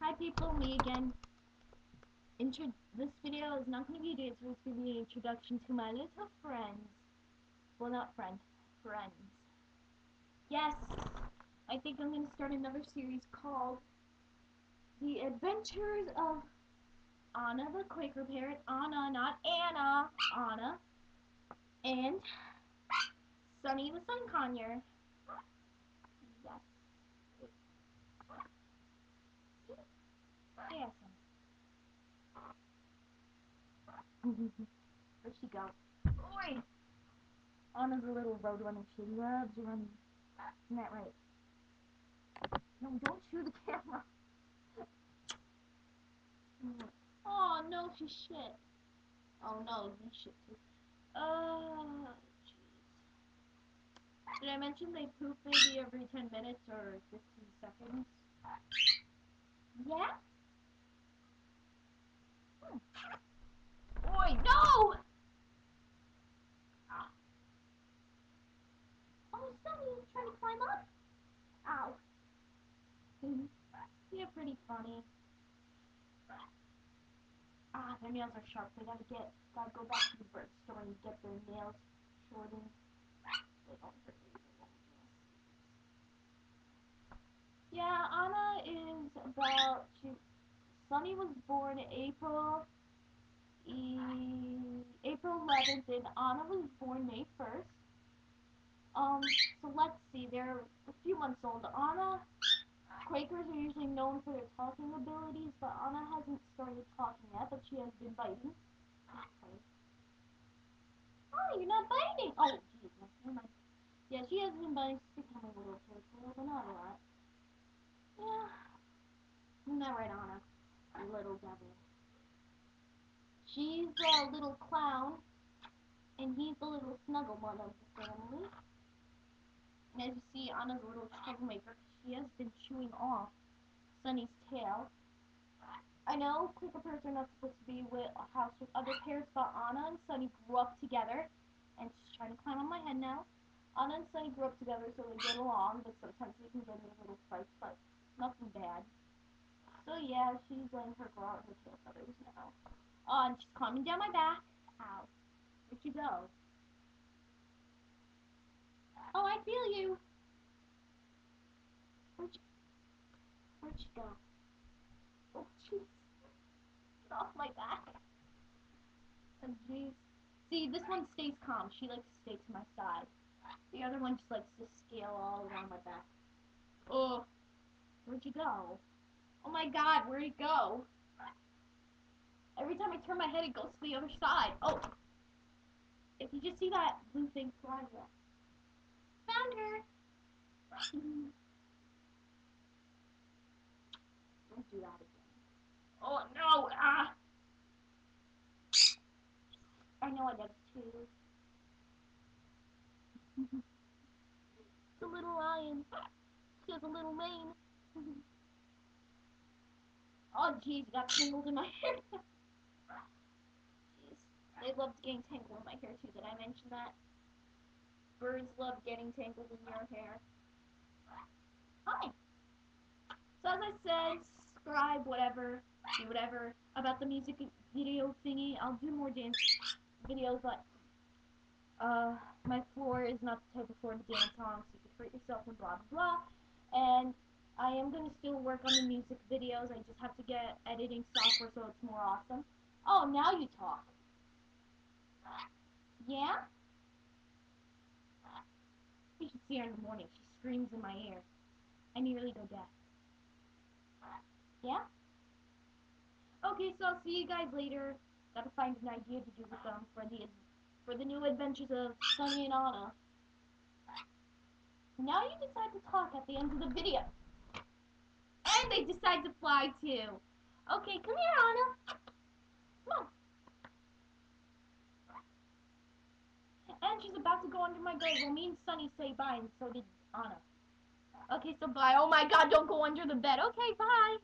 Hi people, me again. This video is not going to be a dance, it's going to be an introduction to my little friends. Well, not friends. Yes, I think I'm going to start another series called The Adventures of Anna the Quaker Parrot. Anna, not Anna. Anna. And Sunny the Sun Conure. Yes. Yes. Where'd she go? Oi! Anna's a little road runner. She loves running. Isn't that right? No, don't chew the camera. Oh no, she shit. Oh no, you shit too. Jeez. Did I mention they poop maybe every 10 minutes or 15 seconds? Yeah? Oi, no! Ah. Oh, Sunny, you trying to climb up? Ow. You're pretty funny. Ah, their nails are sharp. They gotta go back to the bird store and get their nails shortened. They don't hurt me. Yeah, Anna is Sunny was born April 11th, and Anna was born May 1st. So let's see, they're a few months old. Quakers are usually known for their talking abilities, but Anna hasn't started talking yet, but she has been biting. Okay. Oh, you're not biting! Oh, jeez, never mind. Yeah, she has been biting. She's becoming a little careful, but not a lot. Yeah. Isn't that right, Anna? Little devil. She's a little clown, and he's the little snuggle one of the family. And as you see, Anna's a little troublemaker. She has been chewing off Sunny's tail. I know quaker parrots are not supposed to be with a house with other parrots, but Anna and Sunny grew up together, and she's trying to climb on my head now. Anna and Sunny grew up together, so they get along, but sometimes they can get into little fights, but nothing bad. So yeah, she's letting her grow out her tail feathers now. Oh, and she's climbing down my back. Ow. Where'd you go? Oh, I feel you. Where'd you go? Oh, jeez. Get off my back. Oh, jeez. See, this one stays calm. She likes to stay to my side. The other one just likes to scale all around my back. Oh, where'd you go? Oh my god, where'd it go? Every time I turn my head, it goes to the other side. Oh! If you just see that blue thing flying there. Found her! Don't do that again. Oh no! Ah! I know I did too. The little lion. She has a little mane. Oh jeez, got tangled in my hair. Jeez. They love getting tangled in my hair too. Did I mention that? Birds love getting tangled in your hair. Hi. So as I said, subscribe, whatever, do whatever about the music video thingy. I'll do more dance videos, but my floor is not the type of floor to dance on, so you could hurt yourself and blah blah blah. And I am going to still work on the music videos. I just have to get editing software so it's more awesome. Oh, now you talk. Yeah? You should see her in the morning. She screams in my ear. I nearly go deaf. Yeah? Okay, so I'll see you guys later. Gotta find an idea to do with them for the new adventures of Sunny and Anna. Now you decide to talk at the end of the video. And they decide to fly too. Okay, come here, Anna. Come on. And she's about to go under my bed. Well, me and Sunny say bye, and so did Anna. Okay, so bye. Oh my god, don't go under the bed. Okay, bye.